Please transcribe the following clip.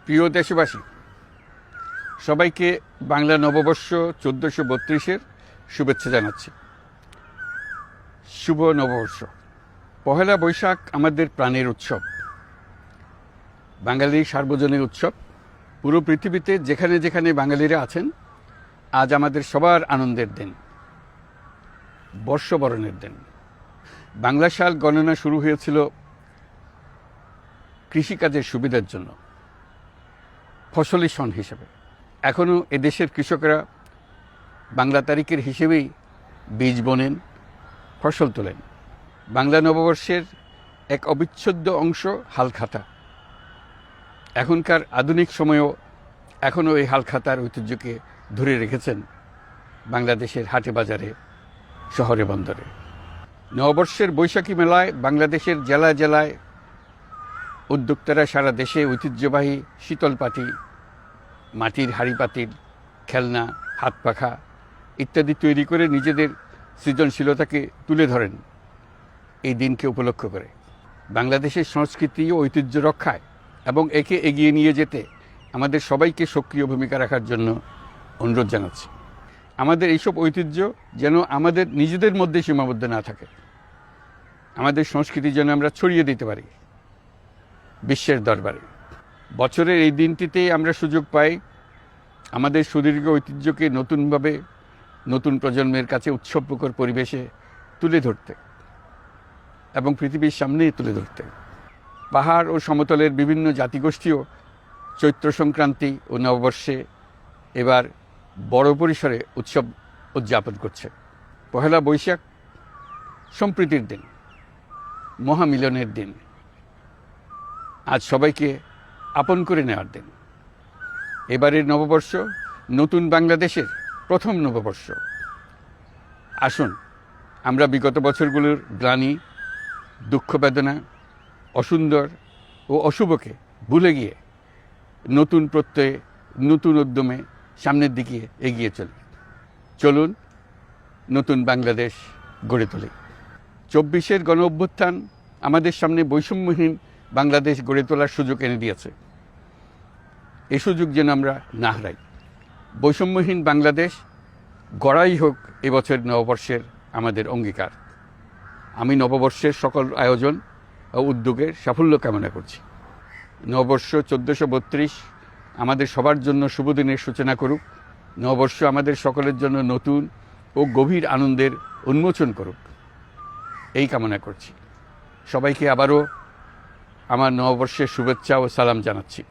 প্রিয় দেশবাসী, সবাইকে বাংলা নববর্ষ 1432-এর শুভেচ্ছা জানাচ্ছি। শুভ নববর্ষ। পহেলা বৈশাখ আমাদের প্রাণের উৎসব, বাঙালির সার্বজনীন উৎসব। পুরো পৃথিবীতে যেখানে যেখানে বাঙালিরা আছেন, আজ আমাদের সবার আনন্দের দিন, বর্ষবরণের দিন। বাংলা সাল গণনা শুরু হয়েছিল কৃষিকাজের সুবিধার জন্য, ফসলি সন হিসেবে। এখনও এদেশের কৃষকরা বাংলা তারিখের হিসেবেই বীজ বোনেন, ফসল তোলেন। বাংলা নববর্ষের এক অবিচ্ছেদ্য অংশ হালখাতা। এখনকার আধুনিক সময়েও এখনও এই হালখাতার ঐতিহ্যকে ধরে রেখেছেন বাংলাদেশের হাটে বাজারে, শহরে বন্দরে। নববর্ষের বৈশাখী মেলায় বাংলাদেশের জেলায় জেলায় উদ্যোক্তারা সারা দেশে ঐতিহ্যবাহী শীতল পাটি, মাটির হাঁড়ি পাতিল, খেলনা, হাত পাখা ইত্যাদি তৈরি করে নিজেদের সৃজনশীলতাকে তুলে ধরেন এই দিনকে উপলক্ষ করে। বাংলাদেশের সংস্কৃতি ও ঐতিহ্য রক্ষায় এবং একে এগিয়ে নিয়ে যেতে আমাদের সবাইকে সক্রিয় ভূমিকা রাখার জন্য অনুরোধ জানাচ্ছি। আমাদের এইসব ঐতিহ্য যেন আমাদের নিজেদের মধ্যে সীমাবদ্ধ না থাকে, আমাদের সংস্কৃতি যেন আমরা ছড়িয়ে দিতে পারি বিশ্বের দরবারে। বছরের এই দিনটিতে আমরা সুযোগ পাই আমাদের সুদীর্ঘ ঐতিহ্যকে নতুনভাবে নতুন প্রজন্মের কাছে উৎসবমুখর পরিবেশে তুলে ধরতে এবং পৃথিবীর সামনে তুলে ধরতে। পাহাড় ও সমতলের বিভিন্ন জাতিগোষ্ঠীও চৈত্র সংক্রান্তি ও নববর্ষে এবার বড় পরিসরে উৎসব উদযাপন করছে। পহেলা বৈশাখ সম্প্রীতির দিন, মহামিলনের দিন, আজ সবাইকে আপন করে নেওয়ার দিন। এবারের নববর্ষ নতুন বাংলাদেশের প্রথম নববর্ষ। আসুন আমরা বিগত বছরগুলোর গ্লানি, দুঃখ, বেদনা, অসুন্দর ও অশুভকে ভুলে গিয়ে নতুন প্রত্যয়ে, নতুন উদ্যমে সামনের দিকে এগিয়ে চলুন নতুন বাংলাদেশ গড়ে তুলি। 24-এর গণ অভ্যুত্থান আমাদের সামনে বৈষম্যহীন বাংলাদেশ গড়ে তোলার সুযোগ এনে দিয়েছে। এই সুযোগ যেন আমরা না হারাই। বৈষম্যহীন বাংলাদেশ গড়াই হোক এবছর নববর্ষের আমাদের অঙ্গীকার। আমি নববর্ষের সকল আয়োজন ও উদ্যোগের সাফল্য কামনা করছি। নববর্ষ 1432 আমাদের সবার জন্য শুভদিনের সূচনা করুক। নববর্ষ আমাদের সকলের জন্য নতুন ও গভীর আনন্দের উন্মোচন করুক, এই কামনা করছি। সবাইকে আবারও আমার নববর্ষের শুভেচ্ছা ও সালাম জানাচ্ছি।